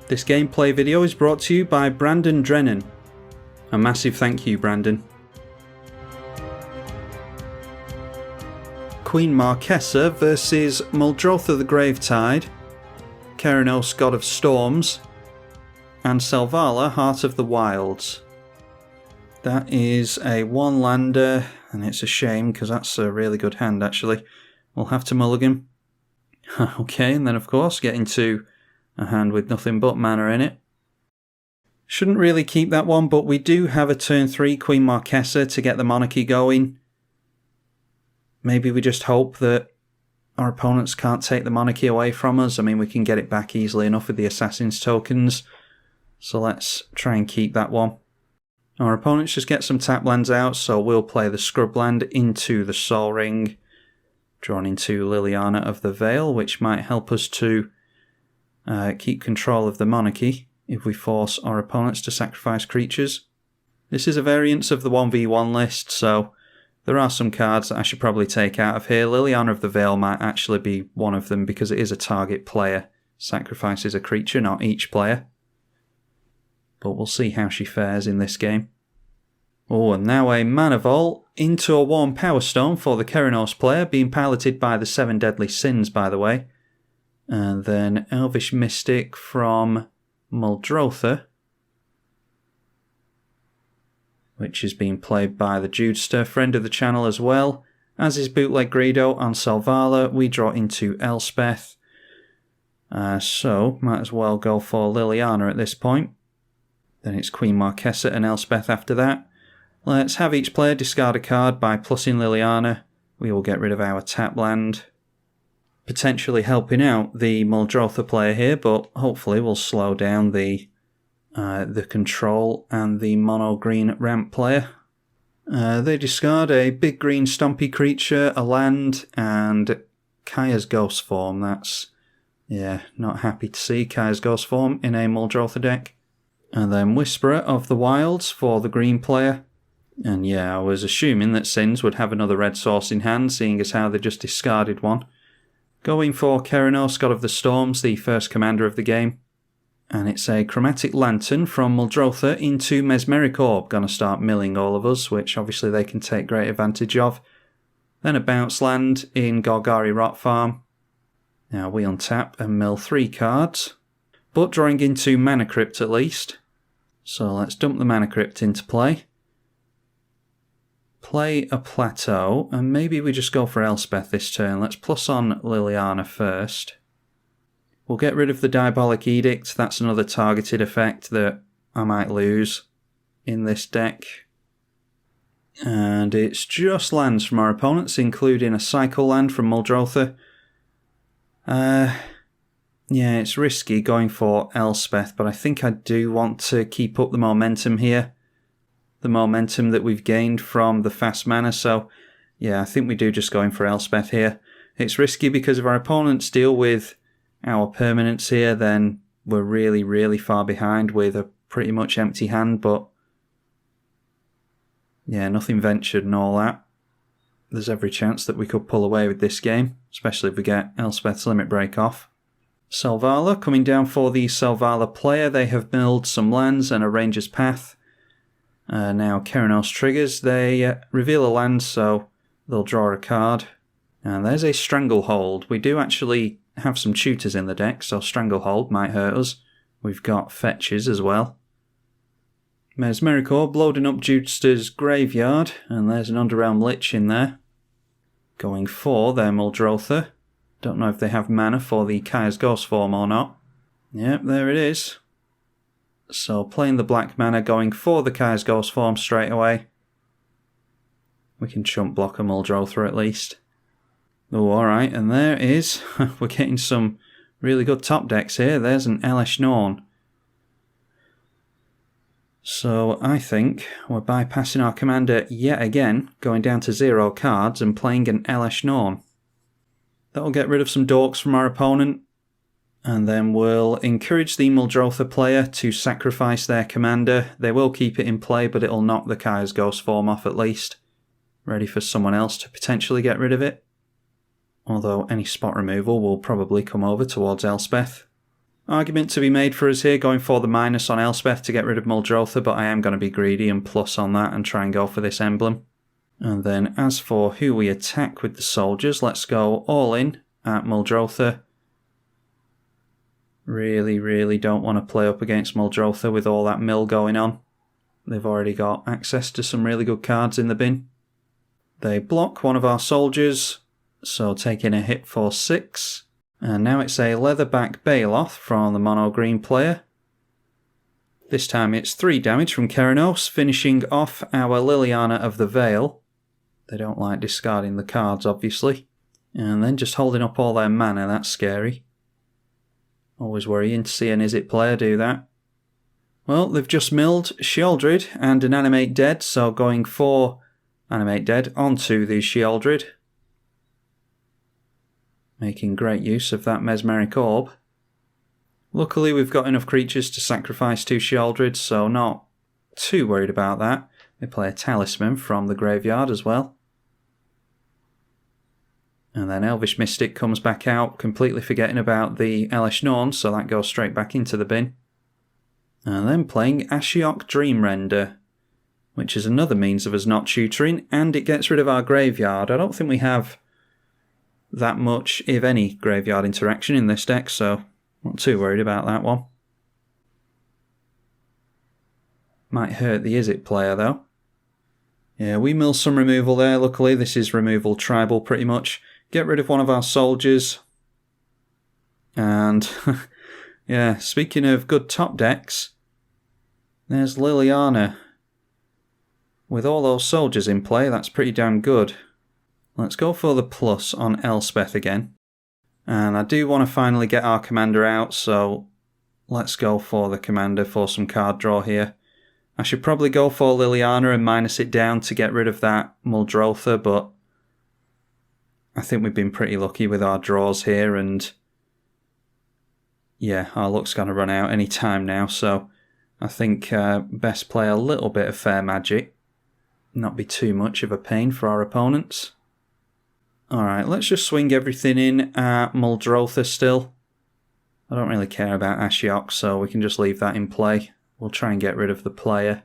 This gameplay video is brought to you by Brandon Drennan. A massive thank you, Brandon. Queen Marchesa versus Muldrotha the Gravetide, Keranos God of Storms, and Selvala Heart of the Wilds. That is a one-lander, and it's a shame because that's a really good hand actually. We'll have to mulligan. Okay, and then of course get into a hand with nothing but mana in it. Shouldn't really keep that one, but we do have a turn 3 Queen Marchesa to get the monarchy going. Maybe we just hope that our opponents can't take the monarchy away from us. I mean, we can get it back easily enough with the Assassin's tokens. So let's try and keep that one. Our opponents just get some tap lands out, so we'll play the Scrub land into the Sol Ring, drawn into Liliana of the Vale, which might help us to keep control of the monarchy if we force our opponents to sacrifice creatures. This is a variance of the 1v1 list, so there are some cards that I should probably take out of here. Liliana of the Vale might actually be one of them because it is a target player. Sacrifices a creature, not each player. But we'll see how she fares in this game. Oh, and now a Mana Vault into a 1 Power Stone for the Keranos player, being piloted by the 7 Deadly Sins, by the way. And then Elvish Mystic from Muldrotha, which is being played by the Judester, friend of the channel as well. As is Bootleg Greedo on Selvala, we draw into Elspeth. So, might as well go for Liliana at this point. Then it's Queen Marchesa and Elspeth after that. Let's have each player discard a card by plussing Liliana. We will get rid of our tap land, potentially helping out the Muldrotha player here, but hopefully we'll slow down the control and the mono green ramp player. They discard a big green stompy creature, a land, and Kaya's Ghost Form. That's, yeah, not happy to see Kaya's Ghost Form in a Muldrotha deck. And then Whisperer of the Wilds for the green player. And yeah, I was assuming that Sins would have another red source in hand, seeing as how they just discarded one. Going for Keranos, God of the Storms, the first commander of the game. And it's a Chromatic Lantern from Muldrotha into Mesmeric Orb. Going to start milling all of us, which obviously they can take great advantage of. Then a bounce land in Golgari Rot Farm. Now we untap and mill 3 cards, but drawing into Mana Crypt at least. So let's dump the Mana Crypt into play. Play a Plateau, and maybe we just go for Elspeth this turn. Let's plus on Liliana first. We'll get rid of the Diabolic Edict. That's another targeted effect that I might lose in this deck. And it's just lands from our opponents, including a Cycle land from Muldrotha. Yeah, it's risky going for Elspeth, but I think I do want to keep up the momentum here. The momentum that we've gained from the fast mana, so yeah, I think we do just go in for Elspeth here. It's risky because if our opponents deal with our permanents here, then we're really, really far behind with a pretty much empty hand, but yeah, nothing ventured and all that. There's every chance that we could pull away with this game, especially if we get Elspeth's Limit Break off. Selvala coming down for the Selvala player. They have milled some lands and a Ranger's Path. Now Keranos triggers, they reveal a land, so they'll draw a card. And there's a Stranglehold. We do actually have some tutors in the deck, so Stranglehold might hurt us. We've got fetches as well. Mesmeric Orb loading up Judester's graveyard, and there's an Underrealm Lich in there. Going for their Muldrotha. Don't know if they have mana for the Kaya's Ghost Form or not. Yep, there it is. So playing the black mana, going for the Kaya's Ghost Form straight away. We can chump block a Muldrotha at least. Oh, alright, and there is. We're getting some really good top decks here. There's an Elesh Norn. So I think we're bypassing our commander yet again, going down to 0 cards and playing an Elesh Norn. That'll get rid of some dorks from our opponent, and then we'll encourage the Muldrotha player to sacrifice their commander. They will keep it in play, but it'll knock the Kaya's Ghost form off at least, ready for someone else to potentially get rid of it. Although any spot removal will probably come over towards Elspeth. Argument to be made for us here, going for the minus on Elspeth to get rid of Muldrotha, but I am going to be greedy and plus on that and try and go for this emblem. And then as for who we attack with the soldiers, let's go all in at Muldrotha. Really don't want to play up against Muldrotha with all that mill going on. They've already got access to some really good cards in the bin. They block one of our soldiers, so taking a hit for 6. And now it's a Leatherback Baloth from the mono green player. This time it's 3 damage from Keranos, finishing off our Liliana of the Veil. They don't like discarding the cards, obviously. And then just holding up all their mana, that's scary. Always worrying to see an Izzet player do that. Well, they've just milled Sheoldred and an Animate Dead, so going for Animate Dead onto the Sheoldred. Making great use of that Mesmeric Orb. Luckily we've got enough creatures to sacrifice 2 Sheoldred, so not too worried about that. They play a Talisman from the graveyard as well. And then Elvish Mystic comes back out, completely forgetting about the Elesh Norn, so that goes straight back into the bin. And then playing Ashiok Dreamrender, which is another means of us not tutoring, and it gets rid of our graveyard. I don't think we have that much, if any, graveyard interaction in this deck, so not too worried about that one. Might hurt the Izzet player though. Yeah, we mill some removal there, luckily. This is removal tribal pretty much. Get rid of one of our soldiers. And, yeah, speaking of good top decks, there's Liliana. With all those soldiers in play, that's pretty damn good. Let's go for the plus on Elspeth again. And I do want to finally get our commander out, so let's go for the commander for some card draw here. I should probably go for Liliana and minus it down to get rid of that Muldrotha, but I think we've been pretty lucky with our draws here, and yeah, our luck's going to run out any time now, so I think best play a little bit of fair magic, not be too much of a pain for our opponents. Alright, let's just swing everything in at Muldrotha still. I don't really care about Ashiok, so we can just leave that in play. We'll try and get rid of the player.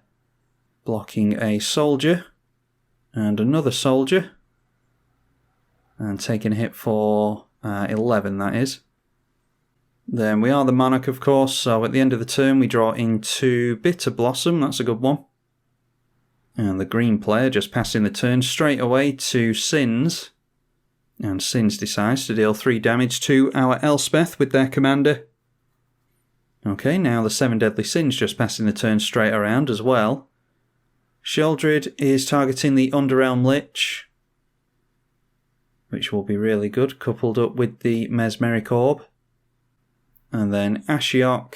Blocking a soldier. And another soldier. And taking a hit for 11, that is. Then we are the Monarch, of course, so at the end of the turn we draw into Bitter Blossom. That's a good one. And the green player just passing the turn straight away to Sins. And Sins decides to deal 3 damage to our Elspeth with their commander. Okay, now the 7 Deadly Sins just passing the turn straight around as well. Sheoldred is targeting the Underrealm Lich, which will be really good, coupled up with the Mesmeric Orb. And then Ashiok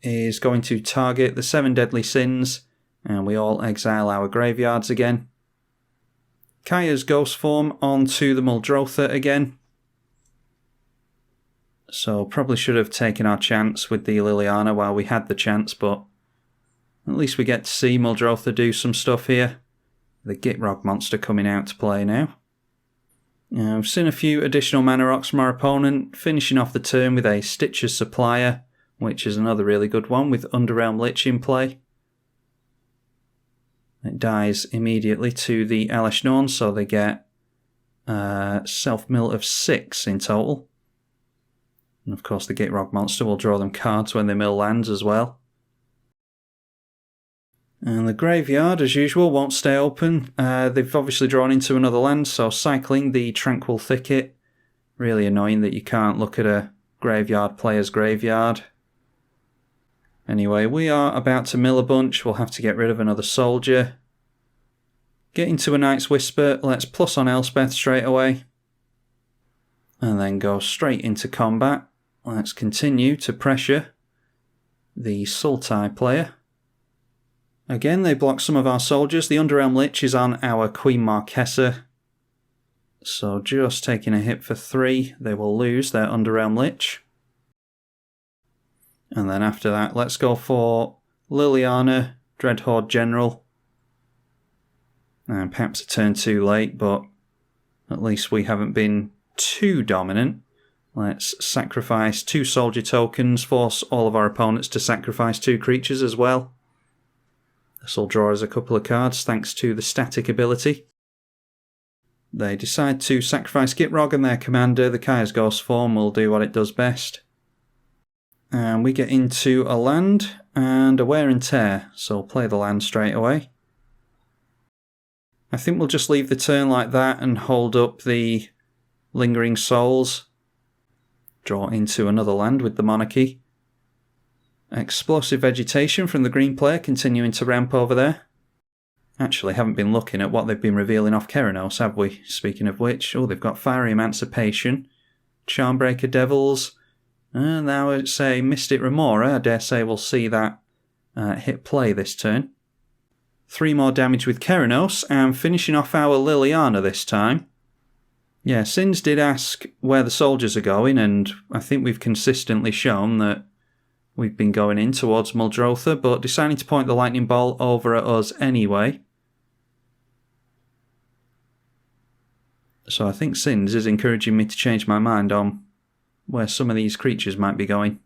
is going to target the 7 Deadly Sins, and we all exile our graveyards again. Kaya's Ghost form onto the Muldrotha again. So probably should have taken our chance with the Liliana while we had the chance, but at least we get to see Muldrotha do some stuff here. The Gitrog monster coming out to play now. I've seen a few additional mana rocks from our opponent, finishing off the turn with a Stitcher's Supplier, which is another really good one with Underrealm Lich in play. It dies immediately to the Elesh Norn, so they get self-mill of 6 in total. And of course the Gitrog monster will draw them cards when they mill lands as well. And the graveyard, as usual, won't stay open. They've obviously drawn into another land, so cycling the Tranquil Thicket. Really annoying that you can't look at a graveyard player's graveyard. Anyway, we are about to mill a bunch. We'll have to get rid of another soldier. Get into a Night's Whisper. Let's plus on Elspeth straight away. And then go straight into combat. Let's continue to pressure the Sultai player. Again, they block some of our soldiers. The Underrealm Lich is on our Queen Marchesa. So just taking a hit for 3, they will lose their Underrealm Lich. And then after that, let's go for Liliana, Dreadhorde General. And perhaps a turn too late, but at least we haven't been too dominant. Let's sacrifice 2 soldier tokens, force all of our opponents to sacrifice 2 creatures as well. This will draw us a couple of cards thanks to the static ability. They decide to sacrifice Gitrog, and their commander, the Kaya's Ghost form, will do what it does best. And we get into a land and a wear and tear, so we'll play the land straight away. I think we'll just leave the turn like that and hold up the Lingering Souls. Draw into another land with the Monarchy. Explosive Vegetation from the green player continuing to ramp over there. Actually, haven't been looking at what they've been revealing off Keranos, have we? Speaking of which, oh, they've got Fiery Emancipation, Charmbreaker Devils, and now it's a Mystic Remora. I dare say we'll see that hit play this turn. 3 more damage with Keranos, and finishing off our Liliana this time. Yeah, Sins did ask where the soldiers are going, and I think we've consistently shown that we've been going in towards Muldrotha, but deciding to point the lightning bolt over at us anyway. So I think Sins is encouraging me to change my mind on where some of these creatures might be going.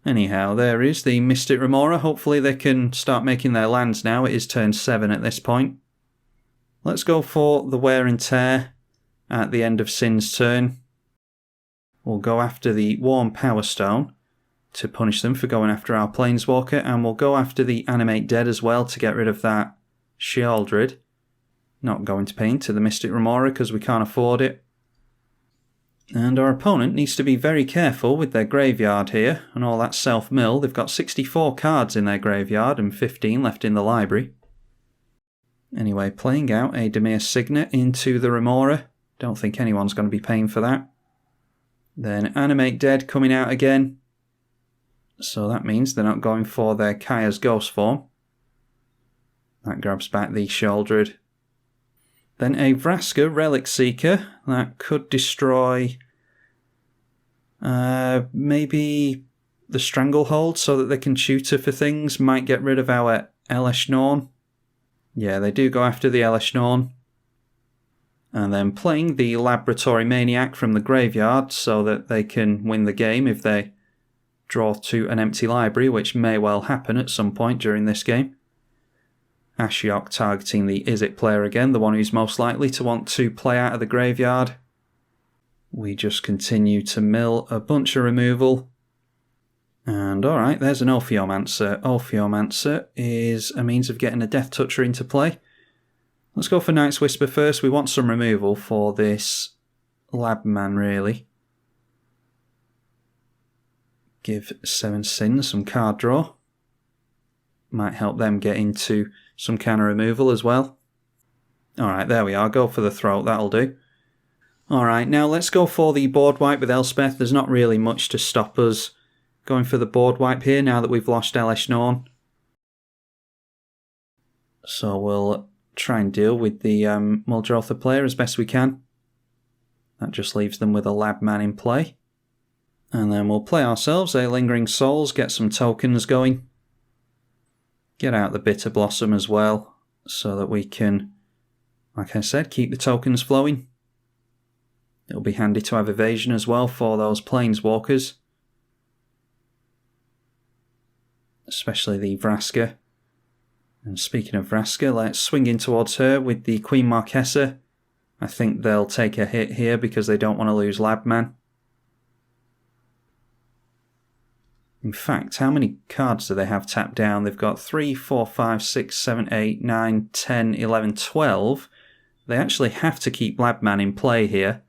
Anyhow, there is the Mystic Remora. Hopefully they can start making their lands now. It is turn 7 at this point. Let's go for the wear and tear at the end of Sin's turn. We'll go after the Warm Power Stone to punish them for going after our Planeswalker, and we'll go after the Animate Dead as well to get rid of that Sheoldred. Not going to pay into the Mystic Remora because we can't afford it. And our opponent needs to be very careful with their graveyard here and all that self-mill. They've got 64 cards in their graveyard and 15 left in the library. Anyway, playing out a Dimir Signet into the Remora. Don't think anyone's going to be paying for that. Then Animate Dead coming out again. So that means they're not going for their Kaya's Ghost form. That grabs back the Sheoldred. Then a Vraska Relic Seeker. That could destroy maybe the Stranglehold so that they can tutor for things. Might get rid of our Elesh Norn. Yeah, they do go after the Elesh Norn. And then playing the Laboratory Maniac from the graveyard so that they can win the game if they draw to an empty library, which may well happen at some point during this game. Ashiok targeting the Izzet player again, the one who's most likely to want to play out of the graveyard. We just continue to mill a bunch of removal. And alright, there's an Ophiomancer. Ophiomancer is a means of getting a Death Toucher into play. Let's go for Night's Whisper first. We want some removal for this Labman, really. Give 7 Sins some card draw. Might help them get into some kind of removal as well. Alright, there we are. Go for the Throat, that'll do. Alright, now let's go for the board wipe with Elspeth. There's not really much to stop us going for the board wipe here now that we've lost Elesh Norn. So we'll try and deal with the Muldrotha player as best we can. That just leaves them with a Labman in play. And then we'll play ourselves a Lingering Souls, get some tokens going. Get out the Bitter Blossom as well, so that we can, like I said, keep the tokens flowing. It'll be handy to have evasion as well for those Planeswalkers. Especially the Vraska. And speaking of Vraska, let's swing in towards her with the Queen Marchesa. I think they'll take a hit here because they don't want to lose Labman. In fact, how many cards do they have tapped down? They've got 3, 4, 5, 6, 7, 8, 9, 10, 11, 12. They actually have to keep Labman in play here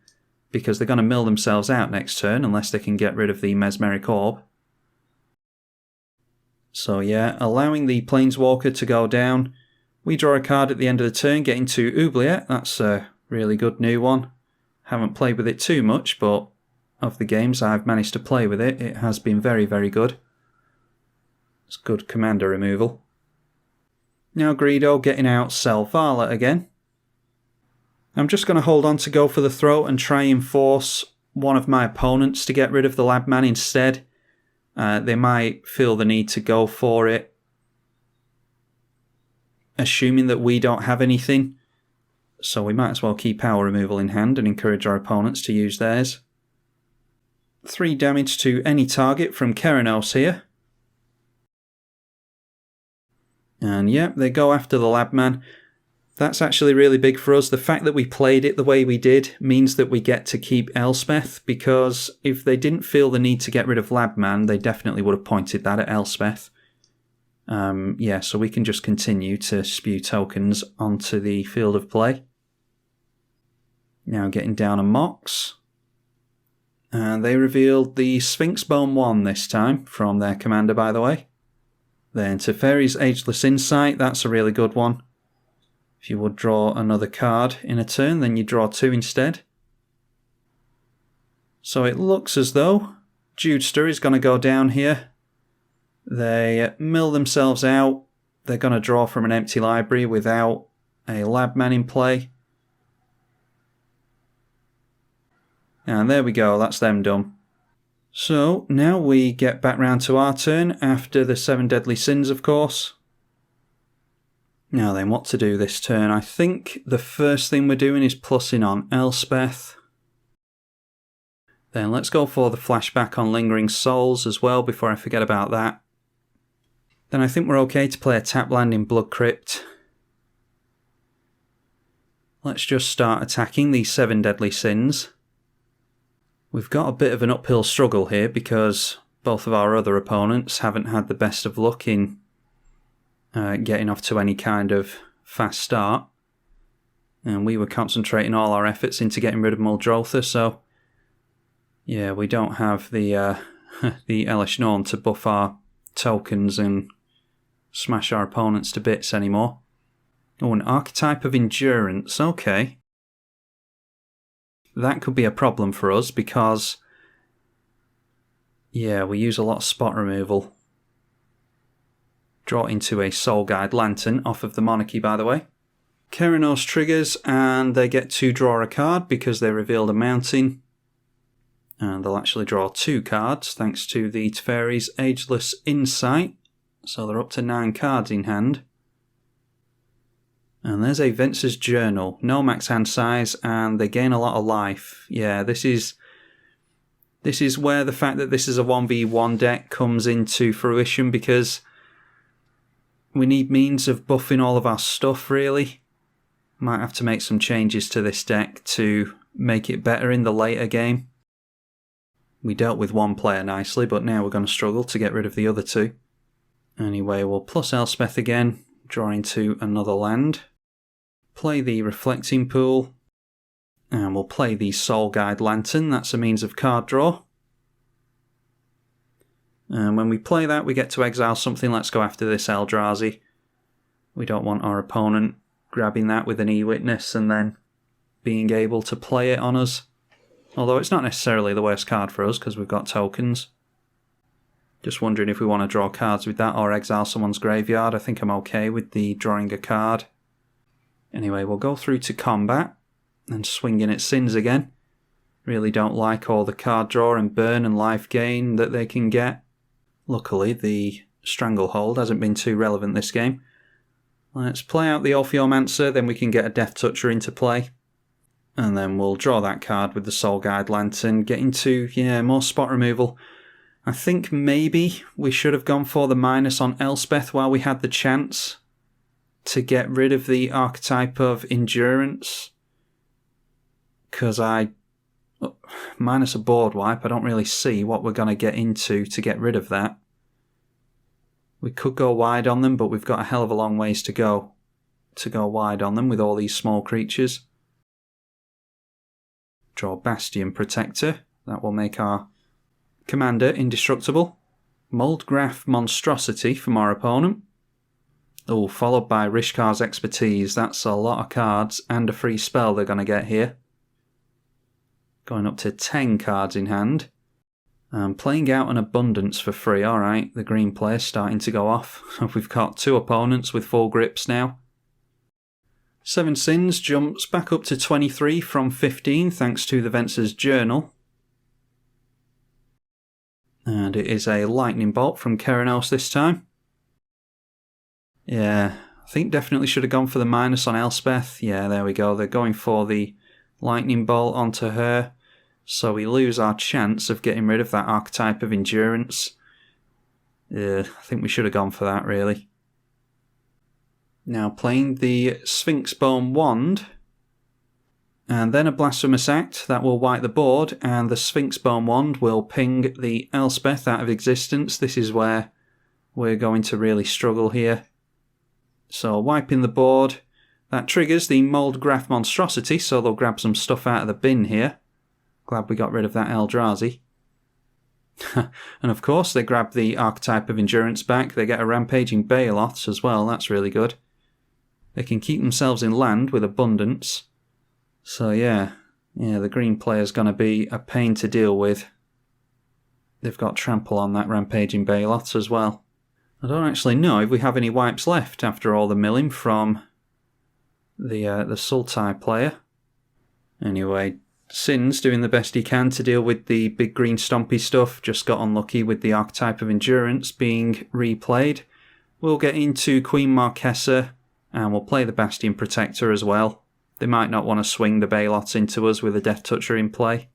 because they're going to mill themselves out next turn unless they can get rid of the Mesmeric Orb. So yeah, allowing the Planeswalker to go down. We draw a card at the end of the turn, getting to Oubliette. That's a really good new one. Haven't played with it too much, but of the games I've managed to play with it, it has been very, very good. It's good commander removal. Now Greedo getting out Selvala again. I'm just going to hold on to go for the throat and try and force one of my opponents to get rid of the Labman instead. They might feel the need to go for it, assuming that we don't have anything. So we might as well keep our removal in hand and encourage our opponents to use theirs. 3 damage to any target from Keranos here. And yep, they go after the Labman. That's actually really big for us. The fact that we played it the way we did means that we get to keep Elspeth, because if they didn't feel the need to get rid of Labman, they definitely would have pointed that at Elspeth. Yeah, so we can just continue to spew tokens onto the field of play. Now getting down a Mox. And they revealed the Sphinx Bone 1 this time, from their commander, by the way. Then Teferi's Ageless Insight, that's a really good one. If you would draw another card in a turn, then you draw 2 instead. So it looks as though Judester is going to go down here. They mill themselves out. They're going to draw from an empty library without a Labman in play. And there we go, that's them done. So now we get back round to our turn after the 7 Deadly Sins, of course. Now then, what to do this turn? I think the first thing we're doing is plussing on Elspeth. Then let's go for the flashback on Lingering Souls as well before I forget about that. Then I think we're okay to play a tap land in Blood Crypt. Let's just start attacking these 7 Deadly Sins. We've got a bit of an uphill struggle here because both of our other opponents haven't had the best of luck in getting off to any kind of fast start. And we were concentrating all our efforts into getting rid of Muldrotha, so yeah, we don't have the the Elish Norn to buff our tokens and smash our opponents to bits anymore. Oh, an Archetype of Endurance, okay. That could be a problem for us because, yeah, we use a lot of spot removal. Draw into a Soul Guide Lantern off of the Monarchy, by the way. Keranos triggers and they get to draw a card because they revealed a mountain. And they'll actually draw 2 cards thanks to the Teferi's Ageless Insight. So they're up to 9 cards in hand. And there's a Venser's Journal. No max hand size and they gain a lot of life. Yeah, this is where the fact that this is a 1v1 deck comes into fruition because we need means of buffing all of our stuff, really. Might have to make some changes to this deck to make it better in the later game. We dealt with one player nicely, but now we're going to struggle to get rid of the other 2. Anyway, we'll plus Elspeth again, draw into another land. Play the Reflecting Pool. And we'll play the Soul Guide Lantern, that's a means of card draw. And when we play that, we get to exile something. Let's go after this Eldrazi. We don't want our opponent grabbing that with an E-Witness and then being able to play it on us. Although it's not necessarily the worst card for us because we've got tokens. Just wondering if we want to draw cards with that or exile someone's graveyard. I think I'm okay with the drawing a card. Anyway, we'll go through to combat and swing in at Sins again. Really don't like all the card draw and burn and life gain that they can get. Luckily, the Stranglehold hasn't been too relevant this game. Let's play out the Orpheomancer, then we can get a Death Toucher into play. And then we'll draw that card with the Soul Guide Lantern, get into, yeah, more spot removal. I think maybe we should have gone for the minus on Elspeth while we had the chance to get rid of the Archetype of Endurance. Because minus a board wipe, I don't really see what we're going to get into to get rid of that. We could go wide on them, but we've got a hell of a long ways to go wide on them with all these small creatures. Draw Bastion Protector. That will make our commander indestructible. Muldrotha Monstrosity from our opponent. Oh, followed by Rishkar's Expertise. That's a lot of cards and a free spell they're going to get here. Going up to 10 cards in hand. Playing out an abundance for free. Alright, the green player's starting to go off. We've got 2 opponents with 4 grips now. 7 Sins jumps back up to 23 from 15 thanks to the Venser's Journal. And it is a lightning bolt from Keranos this time. Yeah, I think definitely should have gone for the minus on Elspeth. Yeah, there we go. They're going for the lightning bolt onto her. So we lose our chance of getting rid of that archetype of endurance. I think we should have gone for that, really. Now playing the Sphinx Bone Wand. And then a Blasphemous Act that will wipe the board, and the Sphinx Bone Wand will ping the Elspeth out of existence. This is where we're going to really struggle here. So wiping the board, that triggers the Muldrotha Monstrosity, so they'll grab some stuff out of the bin here. Glad we got rid of that Eldrazi. And of course they grab the archetype of endurance back. They get a Rampaging Baloths as well, that's really good. They can keep themselves in land with abundance. So yeah, the green player's going to be a pain to deal with. They've got trample on that Rampaging Baloths as well. I don't actually know if we have any wipes left after all the milling from the Sultai player. Anyway, Sin's doing the best he can to deal with the big green stompy stuff. Just got unlucky with the archetype of endurance being replayed. We'll get into Queen Marchesa and we'll play the Bastion Protector as well. They might not want to swing the Baloths into us with a Death Toucher in play.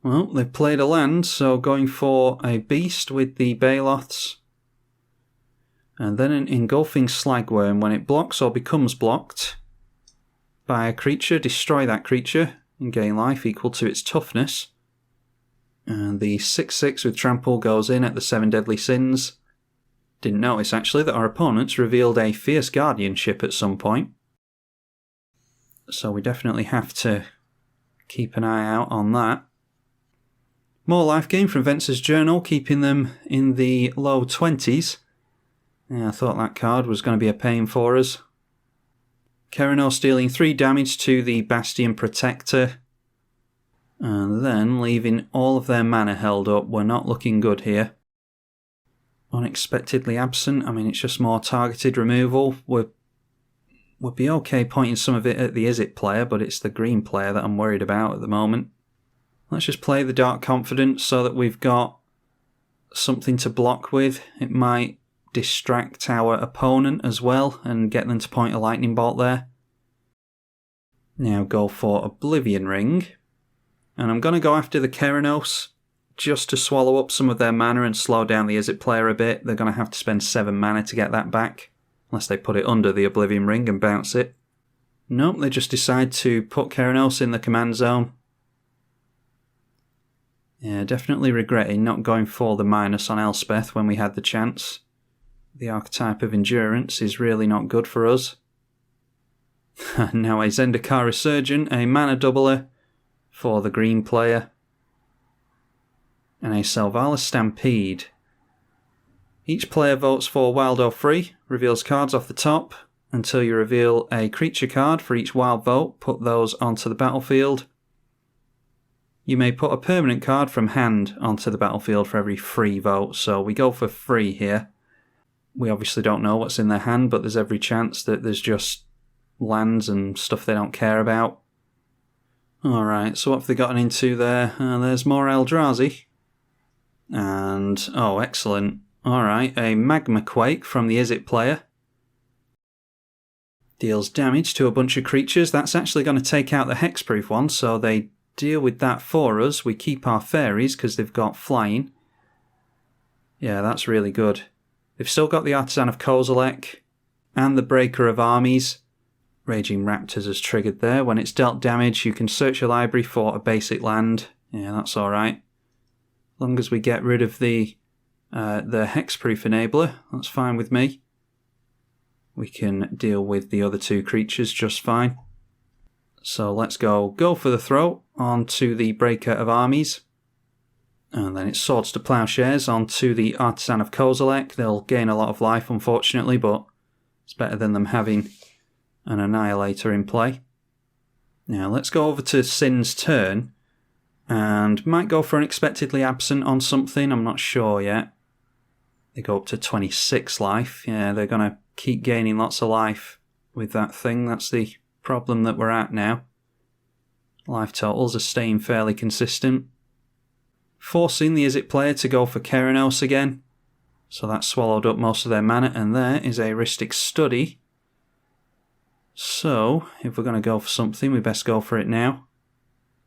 Well, they've played a land, so going for a beast with the Baloths. And then an Engulfing Slagworm. When it blocks or becomes blocked by a creature, destroy that creature and gain life equal to its toughness. And the 6/6 with trample goes in at the 7 Deadly Sins. Didn't notice actually that our opponents revealed a Fierce Guardianship at some point. So we definitely have to keep an eye out on that. More life gain from Venser's Journal, keeping them in the low 20s. Yeah, I thought that card was going to be a pain for us. Keranos dealing 3 damage to the Bastion Protector. And then leaving all of their mana held up. We're not looking good here. Unexpectedly absent. I mean, it's just more targeted removal. We'd be okay pointing some of it at the Izzet player, but it's the green player that I'm worried about at the moment. Let's just play the Dark Confidence so that we've got something to block with. It might distract our opponent as well and get them to point a lightning bolt there. Now go for Oblivion Ring. And I'm going to go after the Keranos just to swallow up some of their mana and slow down the Izzet player a bit. They're going to have to spend 7 mana to get that back. Unless they put it under the Oblivion Ring and bounce it. Nope, they just decide to put Keranos in the command zone. Yeah, definitely regretting not going for the minus on Elspeth when we had the chance. The archetype of endurance is really not good for us. Now a Zendikar Resurgent, a mana doubler for the green player. And a Selvala Stampede. Each player votes for wild or free, reveals cards off the top. Until you reveal a creature card for each wild vote, put those onto the battlefield. You may put a permanent card from hand onto the battlefield for every free vote, so we go for free here. We obviously don't know what's in their hand, but there's every chance that there's just lands and stuff they don't care about. Alright, so what have they gotten into there? There's more Eldrazi. And, oh, excellent. Alright, a Magma Quake from the Izzet player. Deals damage to a bunch of creatures. That's actually going to take out the hexproof one, so they deal with that for us. We keep our fairies because they've got flying. Yeah, that's really good. They've still got the Artisan of Kozilek and the Breaker of Armies. Raging Raptors is triggered there. When it's dealt damage, you can search your library for a basic land. Yeah, that's alright. As long as we get rid of the Hexproof Enabler, that's fine with me. We can deal with the other 2 creatures just fine. So let's go for the throw onto the Breaker of Armies. And then it's Swords to Plowshares onto the Artisan of Kozilek. They'll gain a lot of life, unfortunately, but it's better than them having an Annihilator in play. Now let's go over to Sin's turn. and might go for Unexpectedly Absent on something, I'm not sure yet. They go up to 26 life. Yeah, they're going to keep gaining lots of life with that thing. That's the problem that we're at now. Life totals are staying fairly consistent. Forcing the Izzet player to go for Keranos again. So that swallowed up most of their mana, and there is a Rhystic Study. So, if we're going to go for something, we best go for it now.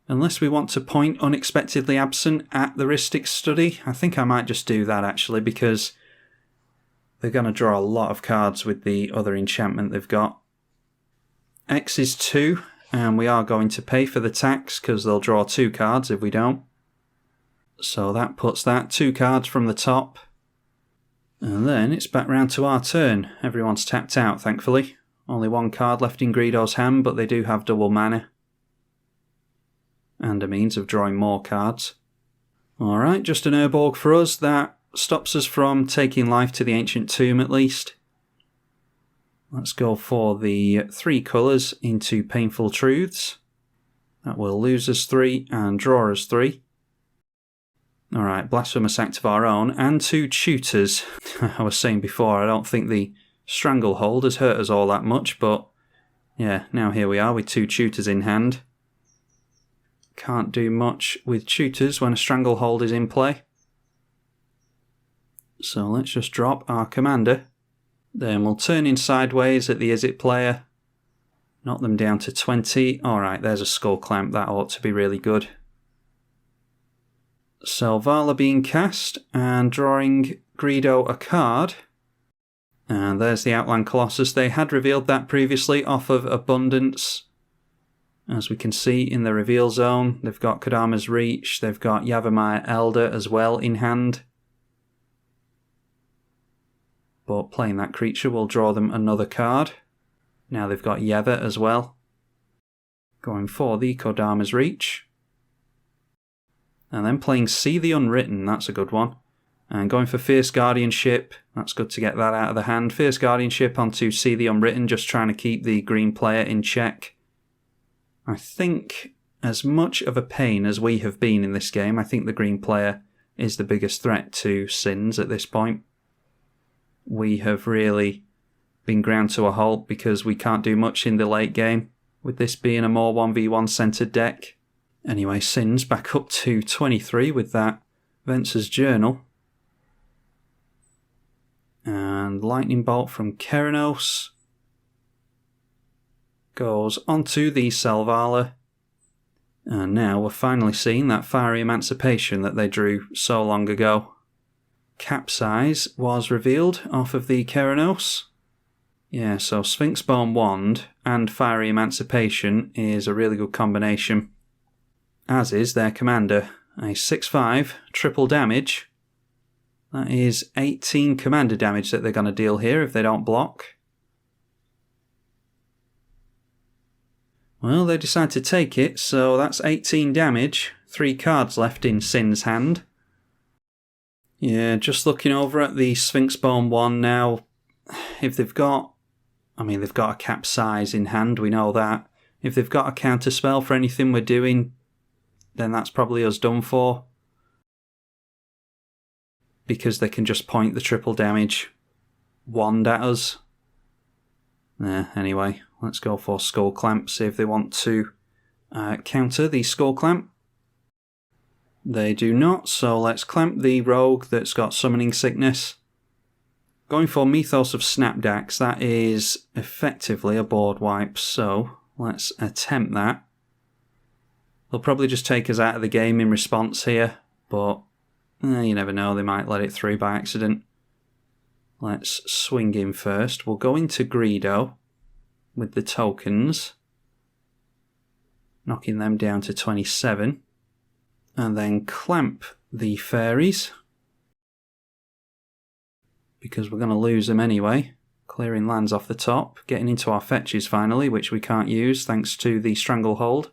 Unless we want to point Unexpectedly Absent at the Rhystic Study. I think I might just do that actually, because they're going to draw a lot of cards with the other enchantment they've got. X is 2, and we are going to pay for the tax because they'll draw 2 cards if we don't. So that puts that 2 cards from the top. And then it's back round to our turn. Everyone's tapped out, thankfully. Only 1 card left in Greedo's hand, but they do have double mana. And a means of drawing more cards. Alright, just an Urborg for us. That stops us from taking life to the Ancient Tomb at least. Let's go for the 3 colours into Painful Truths. That will lose us 3 and draw us 3. Alright, Blasphemous Act of our own and 2 tutors. I was saying before, I don't think the Stranglehold has hurt us all that much, but yeah, now here we are with 2 tutors in hand. Can't do much with tutors when a Stranglehold is in play. So let's just drop our commander. Then we'll turn in sideways at the Izzet player. Knock them down to 20. Alright, there's a Skull Clamp. That ought to be really good. Selvala being cast and drawing Greedo a card. And there's the Outland Colossus. They had revealed that previously off of Abundance. As we can see in the reveal zone, they've got Kodama's Reach, they've got Yavimaya Elder as well in hand. But playing that creature will draw them another card. Now they've got Yeva as well. Going for the Kodama's Reach. And then playing See the Unwritten, that's a good one. And going for Fierce Guardianship, that's good to get that out of the hand. Fierce Guardianship onto See the Unwritten, just trying to keep the green player in check. I think, as much of a pain as we have been in this game, I think the green player is the biggest threat to Sins at this point. We have really been ground to a halt because we can't do much in the late game, with this being a more 1v1 centred deck. Anyway, Sins back up to 23 with that Venser's Journal. And Lightning Bolt from Keranos goes onto the Selvala. And now we're finally seeing that Fiery Emancipation that they drew so long ago. Capsize was revealed off of the Keranos. Yeah, so Sphinxbone Wand and Fiery Emancipation is a really good combination. As is their commander, a 6/5, triple damage. That is 18 commander damage that they're going to deal here if they don't block. Well, they decide to take it, so that's 18 damage. 3 cards left in Sin's hand. Yeah, just looking over at the Sphinxbone one now. If they've got... they've got a Capsize in hand, we know that. If they've got a counterspell for anything we're doing, then that's probably us done for. Because they can just point the triple damage wand at us. Anyway, let's go for Skull Clamp, see if they want to counter the Skull Clamp. They do not, so let's clamp the rogue that's got Summoning Sickness. Going for Mythos of Snapdax, that is effectively a board wipe, so let's attempt that. They'll probably just take us out of the game in response here, but you never know, they might let it through by accident. Let's swing in first. We'll go into Greedo with the tokens, knocking them down to 27, and then clamp the fairies, because we're going to lose them anyway. Clearing lands off the top, getting into our fetches finally, which we can't use thanks to the Stranglehold.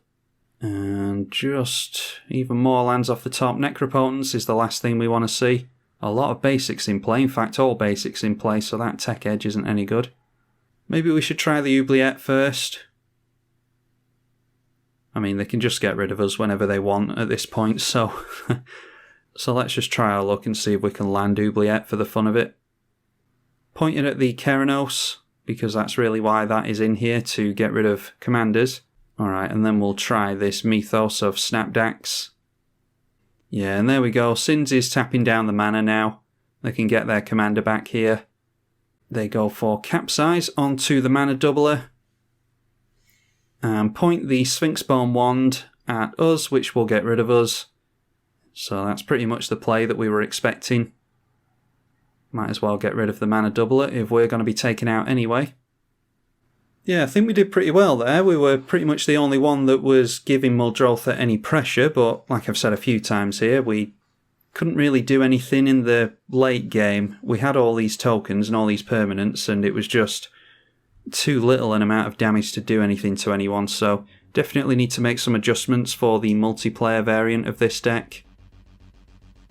And just even more lands off the top. Necropotence is the last thing we want to see. A lot of basics in play, in fact all basics in play, so that tech edge isn't any good. Maybe we should try the Oubliette first. I mean, they can just get rid of us whenever they want at this point, so... So let's just try our luck and see if we can land oubliette for the fun of it. Pointing at the Keranos, because that's really why that is in here, to get rid of commanders. Alright, and then we'll try this Mythos of Snapdax. Yeah, and there we go. Sins is tapping down the mana now. They can get their commander back here. They go for Capsize onto the mana doubler. And point the Sphinxbone Wand at us, which will get rid of us. So that's pretty much the play that we were expecting. Might as well get rid of the mana doubler if we're going to be taken out anyway. Yeah, I think we did pretty well there. We were pretty much the only one that was giving Muldrotha any pressure, but like I've said a few times here, we couldn't really do anything in the late game. We had all these tokens and all these permanents, and it was just too little an amount of damage to do anything to anyone, so definitely need to make some adjustments for the multiplayer variant of this deck.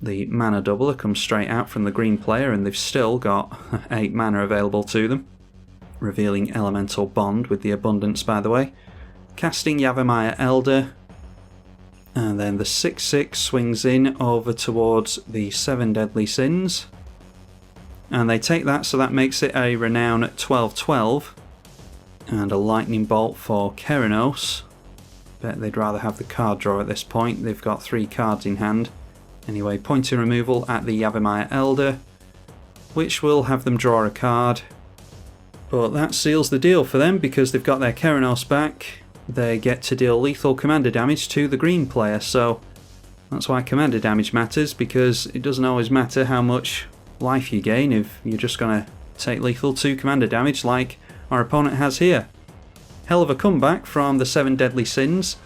The mana doubler comes straight out from the green player, and they've still got 8 mana available to them. Revealing Elemental Bond with the Abundance, by the way. Casting Yavimaya Elder. And then the 6/6 swings in over towards the 7 Deadly Sins. And they take that, so that makes it a Renown at 12/12. And a Lightning Bolt for Keranos. Bet they'd rather have the card draw at this point. They've got 3 cards in hand. Anyway, pointing removal at the Yavimaya Elder, which will have them draw a card. But that seals the deal for them because they've got their Keranos back. They get to deal lethal commander damage to the green player, so that's why commander damage matters, because it doesn't always matter how much life you gain if you're just going to take lethal to commander damage like our opponent has here. Hell of a comeback from the 7 Deadly Sins.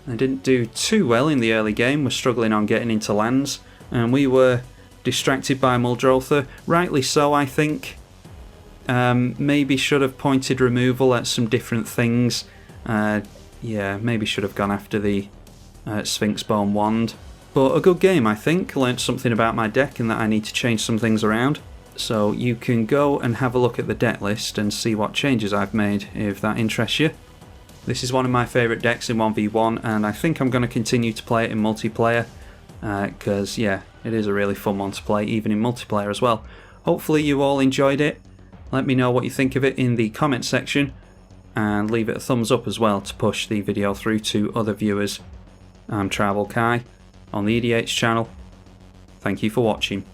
They didn't do too well in the early game, were struggling on getting into lands, and we were distracted by Muldrotha, rightly so I think. Maybe should have pointed removal at some different things. Yeah, maybe should have gone after the Sphinxbone Wand. But a good game, I think. Learned something about my deck and that I need to change some things around. So you can go and have a look at the deck list and see what changes I've made if that interests you. This is one of my favourite decks in 1v1, and I think I'm going to continue to play it in multiplayer because, yeah, it is a really fun one to play, even in multiplayer as well. Hopefully you all enjoyed it. Let me know what you think of it in the comment section, and leave it a thumbs up as well to push the video through to other viewers. I'm tribalkai on the EDH channel. Thank you for watching.